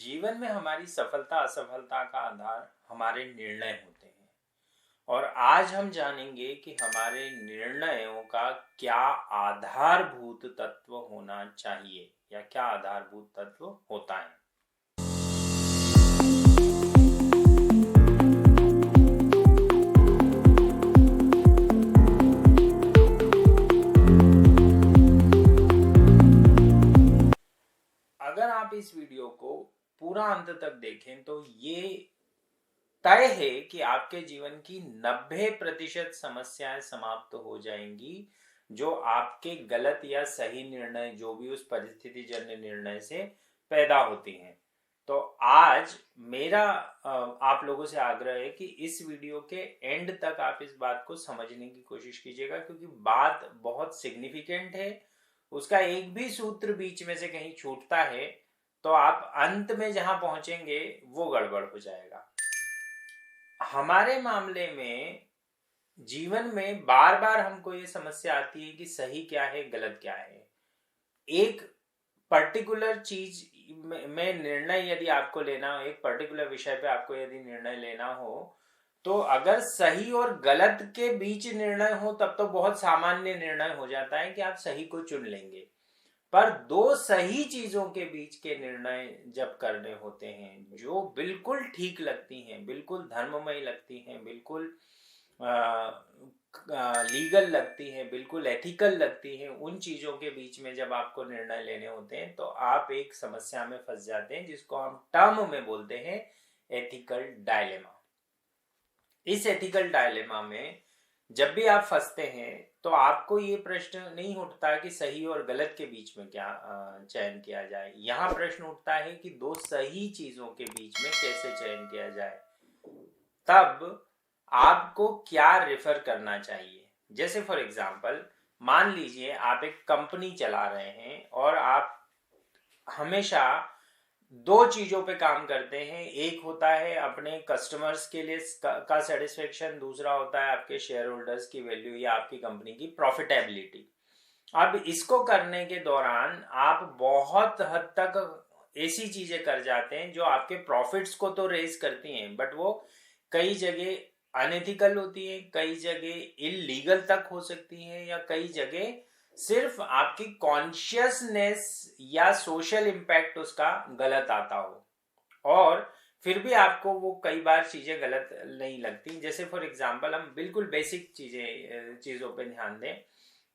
जीवन में हमारी सफलता असफलता का आधार हमारे निर्णय होते हैं। और आज हम जानेंगे कि हमारे निर्णयों का क्या आधारभूत तत्व होना चाहिए या क्या आधारभूत तत्व होता है। अगर आप इस वीडियो को पूरा अंत तक देखें तो ये तय है कि आपके जीवन की 90% समस्याएं समाप्त हो जाएंगी जो आपके गलत या सही निर्णय जो भी उस परिस्थिति जन्य निर्णय से पैदा होती हैं। तो आज मेरा आप लोगों से आग्रह है कि इस वीडियो के एंड तक आप इस बात को समझने की कोशिश कीजिएगा, क्योंकि बात बहुत सिग्निफिकेंट है। उसका एक भी सूत्र बीच में से कहीं छूटता है तो आप अंत में जहां पहुंचेंगे वो गड़बड़ हो जाएगा। हमारे मामले में जीवन में बार बार हमको ये समस्या आती है कि सही क्या है गलत क्या है। एक पर्टिकुलर चीज में निर्णय यदि आपको लेना हो, एक पर्टिकुलर विषय पे आपको यदि निर्णय लेना हो, तो अगर सही और गलत के बीच निर्णय हो तब तो बहुत सामान्य निर्णय हो जाता है कि आप सही को चुन लेंगे। पर दो सही चीजों के बीच के निर्णय जब करने होते हैं जो बिल्कुल ठीक लगती हैं, बिल्कुल धर्ममय लगती हैं, बिल्कुल लीगल लगती हैं, बिल्कुल एथिकल लगती हैं, उन चीजों के बीच में जब आपको निर्णय लेने होते हैं तो आप एक समस्या में फंस जाते हैं जिसको हम टर्म में बोलते हैं एथिकल डायलेमा। इस एथिकल डायलेमा में जब भी आप फंसते हैं तो आपको ये प्रश्न नहीं उठता कि सही और गलत के बीच में क्या चयन किया जाए। यहाँ प्रश्न उठता है कि दो सही चीजों के बीच में कैसे चयन किया जाए। तब आपको क्या रेफर करना चाहिए। जैसे फॉर एग्जांपल मान लीजिए आप एक कंपनी चला रहे हैं और आप हमेशा दो चीजों पे काम करते हैं। एक होता है अपने कस्टमर्स के लिए का सेटिस्फेक्शन, दूसरा होता है आपके शेयर होल्डर्स की वैल्यू या आपकी कंपनी की प्रॉफिटेबिलिटी। अब इसको करने के दौरान आप बहुत हद तक ऐसी चीजें कर जाते हैं जो आपके प्रॉफिट्स को तो रेज करती हैं, बट वो कई जगह अनएथिकल होती है, कई जगह इलीगल तक हो सकती है, या कई जगह सिर्फ आपकी कॉन्शियसनेस या सोशल इम्पैक्ट उसका गलत आता हो और फिर भी आपको वो कई बार चीजें गलत नहीं लगती। जैसे फॉर एग्जांपल हम बिल्कुल बेसिक चीजों पे ध्यान दें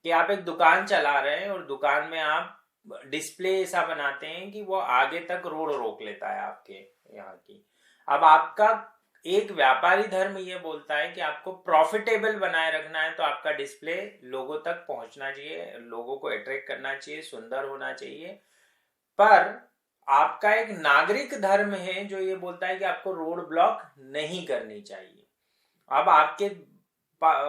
कि आप एक दुकान चला रहे हैं और दुकान में आप डिस्प्ले ऐसा बनाते हैं कि वो आगे तक रोड रोक लेता है आपके यहाँ की। अब आपका एक व्यापारी धर्म ये बोलता है कि आपको प्रॉफिटेबल बनाए रखना है तो आपका डिस्प्ले लोगों तक पहुंचना चाहिए, लोगों को अट्रैक्ट करना चाहिए, सुंदर होना चाहिए। पर आपका एक नागरिक धर्म है जो ये बोलता है कि आपको रोड ब्लॉक नहीं करनी चाहिए। अब आपके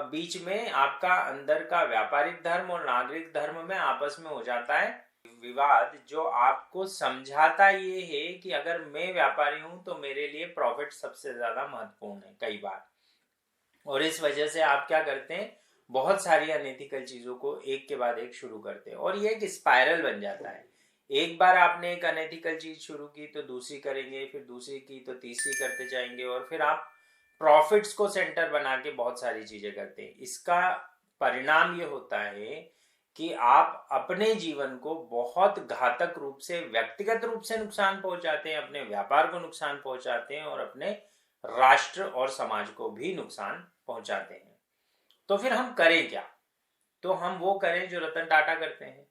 बीच में आपका अंदर का व्यापारिक धर्म और नागरिक धर्म में आपस में हो जाता है विवाद, जो आपको समझाता ये है कि अगर मैं व्यापारी हूं तो मेरे लिए प्रॉफिट सबसे ज्यादा महत्वपूर्ण है कई बार। और इस वजह से आप क्या करते हैं, बहुत सारी अनएथिकल चीजों को एक के बाद एक शुरू करते हैं और ये एक स्पाइरल बन जाता है। एक बार आपने एक अनएथिकल चीज शुरू की तो दूसरी करेंगे, फिर दूसरी की तो तीसरी करते जाएंगे और फिर आप प्रॉफिट्स को सेंटर बना के बहुत सारी चीजें करते हैं। इसका परिणाम ये होता है कि आप अपने जीवन को बहुत घातक रूप से, व्यक्तिगत रूप से नुकसान पहुंचाते हैं, अपने व्यापार को नुकसान पहुंचाते हैं और अपने राष्ट्र और समाज को भी नुकसान पहुंचाते हैं। तो फिर हम करें क्या? तो हम वो करें जो रतन टाटा करते हैं,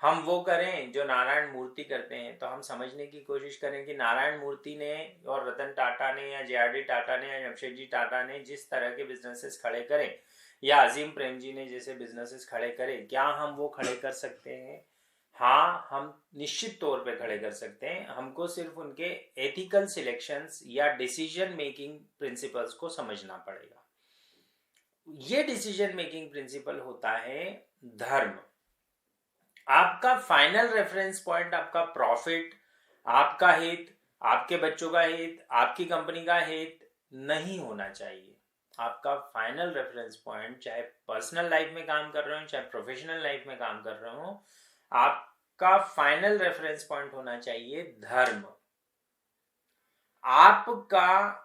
हम वो करें जो नारायण मूर्ति करते हैं। तो हम समझने की कोशिश करें कि नारायण मूर्ति ने और रतन टाटा ने या जे.आर.डी. टाटा ने या जमशेदजी टाटा ने जिस तरह के बिजनेसेस खड़े करें या अजीम प्रेम जी ने जैसे बिजनेसेस खड़े करें, क्या हम वो खड़े कर सकते हैं? हाँ, हम निश्चित तौर पे खड़े कर सकते हैं। हमको सिर्फ उनके एथिकल सिलेक्शंस या डिसीजन मेकिंग प्रिंसिपल्स को समझना पड़ेगा। ये डिसीजन मेकिंग प्रिंसिपल होता है धर्म। आपका फाइनल रेफरेंस पॉइंट आपका प्रॉफिट, आपका हित, आपके बच्चों का हित, आपकी कंपनी का हित नहीं होना चाहिए। आपका फाइनल रेफरेंस पॉइंट, चाहे पर्सनल लाइफ में काम कर रहे हो चाहे प्रोफेशनल लाइफ में काम कर रहे हो, आपका फाइनल रेफरेंस पॉइंट होना चाहिए धर्म। आपका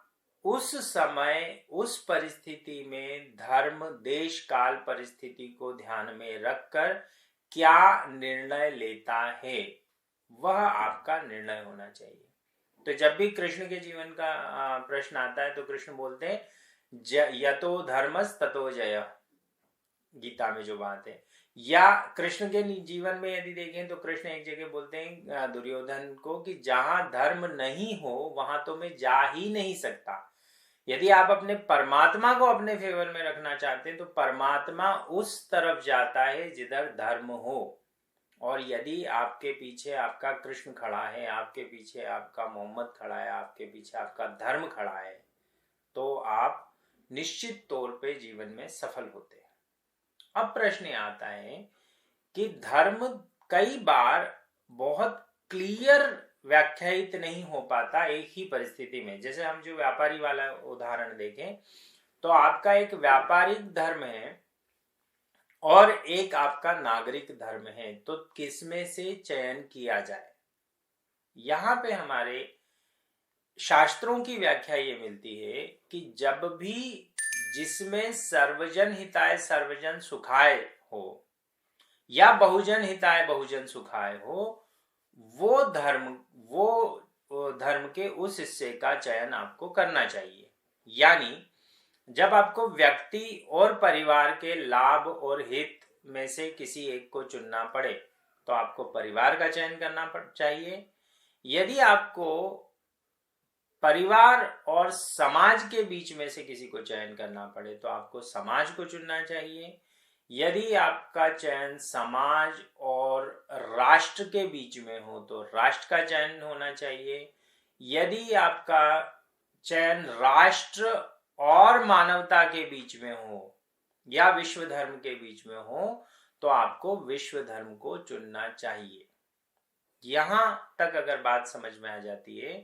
उस समय उस परिस्थिति में धर्म देश काल परिस्थिति को ध्यान में रखकर क्या निर्णय लेता है, वह आपका निर्णय होना चाहिए। तो जब भी कृष्ण के जीवन का प्रश्न आता है तो कृष्ण बोलते हैं यतो धर्मस ततो जय, गीता में जो बात है। या कृष्ण के जीवन में यदि देखें तो कृष्ण एक जगह बोलते हैं दुर्योधन को कि जहां धर्म नहीं हो वहां तो मैं जा ही नहीं सकता। यदि आप अपने परमात्मा को अपने फेवर में रखना चाहते हैं तो परमात्मा उस तरफ जाता है जिधर धर्म हो। और यदि आपके पीछे आपका कृष्ण खड़ा है, आपके पीछे आपका मोहम्मद खड़ा है, आपके पीछे आपका धर्म खड़ा है, तो आप निश्चित तौर पे जीवन में सफल होते हैं। अब प्रश्न आता है कि धर्म कई बार बहुत क्लियर व्याख्यायित नहीं हो पाता एक ही परिस्थिति में। जैसे हम जो व्यापारी वाला उदाहरण देखें तो आपका एक व्यापारिक धर्म है और एक आपका नागरिक धर्म है, तो किसमें से चयन किया जाए। यहां पे हमारे शास्त्रों की व्याख्या ये मिलती है कि जब भी जिसमें सर्वजन हिताय सर्वजन सुखाय हो या बहुजन हिताय बहुजन सुखाय हो, वो धर्म के उस हिस्से का चयन आपको करना चाहिए। यानी जब आपको व्यक्ति और परिवार के लाभ और हित में से किसी एक को चुनना पड़े तो आपको परिवार का चयन करना चाहिए। यदि आपको परिवार और समाज के बीच में से किसी को चयन करना पड़े तो आपको समाज को चुनना चाहिए। यदि आपका चयन समाज और राष्ट्र के बीच में हो तो राष्ट्र का चयन होना चाहिए। यदि आपका चयन राष्ट्र और मानवता के बीच में हो या विश्व धर्म के बीच में हो तो आपको विश्व धर्म को चुनना चाहिए। यहां तक अगर बात समझ में आ जाती है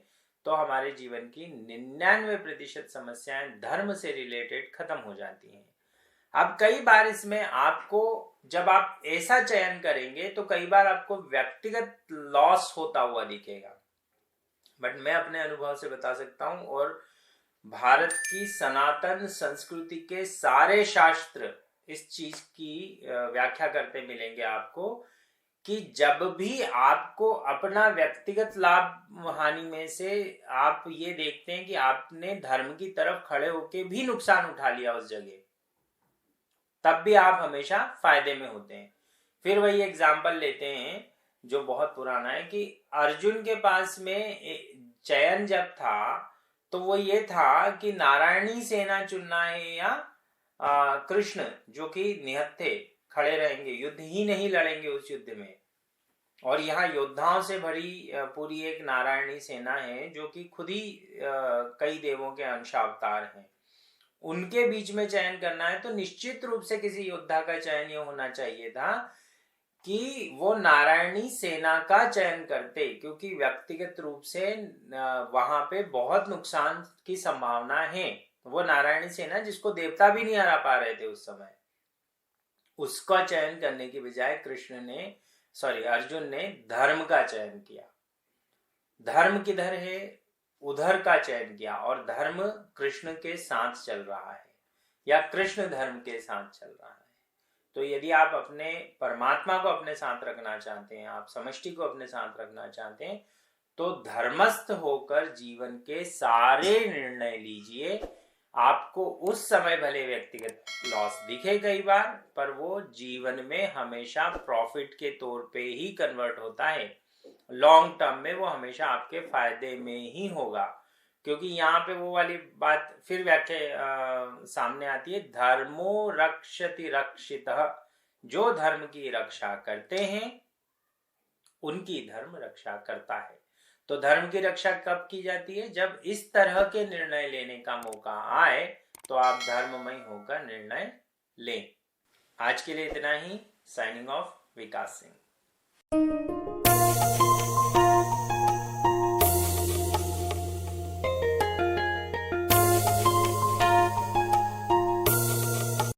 तो हमारे जीवन की 99% समस्याएं धर्म से रिलेटेड खत्म हो जाती हैं। अब कई बार इसमें आपको जब आप ऐसा चयन करेंगे तो कई बार आपको व्यक्तिगत लॉस होता हुआ दिखेगा, बट मैं अपने अनुभव से बता सकता हूं और भारत की सनातन संस्कृति के सारे शास्त्र इस चीज की व्याख्या करते मिलेंगे आपको कि जब भी आपको अपना व्यक्तिगत लाभ हानि में से आप ये देखते हैं कि आपने धर्म की तरफ खड़े होके भी नुकसान उठा लिया उस जगह, तब भी आप हमेशा फायदे में होते हैं। फिर वही एग्जाम्पल लेते हैं जो बहुत पुराना है कि अर्जुन के पास में चयन जब था तो वो ये था कि नारायणी सेना चुनना है या कृष्ण जो कि निहत्थे खड़े रहेंगे, युद्ध ही नहीं लड़ेंगे उस युद्ध में। और यहाँ योद्धाओं से भरी पूरी एक नारायणी सेना है जो कि खुद ही कई देवों के अंशावतार हैं। उनके बीच में चयन करना है तो निश्चित रूप से किसी योद्धा का चयन ये होना चाहिए था कि वो नारायणी सेना का चयन करते, क्योंकि व्यक्तिगत रूप से वहां पे बहुत नुकसान की संभावना है। वो नारायणी सेना जिसको देवता भी नहीं हरा पा रहे थे उस समय, उसका चयन करने की बजाय अर्जुन ने धर्म का चयन किया। धर्म किधर है उधर का चयन किया और धर्म कृष्ण के साथ चल रहा है या कृष्ण धर्म के साथ चल रहा है। तो यदि आप अपने परमात्मा को अपने साथ रखना चाहते हैं, आप समष्टि को अपने साथ रखना चाहते हैं, तो धर्मस्थ होकर जीवन के सारे निर्णय लीजिए। आपको उस समय भले व्यक्तिगत लॉस दिखे कई बार, पर वो जीवन में हमेशा प्रॉफिट के तौर पे ही कन्वर्ट होता है। लॉन्ग टर्म में वो हमेशा आपके फायदे में ही होगा, क्योंकि यहाँ पे वो वाली बात फिर व्याख्या सामने आती है, धर्मो रक्षति रक्षितः। जो धर्म की रक्षा करते हैं उनकी धर्म रक्षा करता है। तो धर्म की रक्षा कब की जाती है? जब इस तरह के निर्णय लेने का मौका आए तो आप धर्ममय होकर निर्णय लें। आज के लिए इतना ही। साइनिंग ऑफ, विकास सिंह।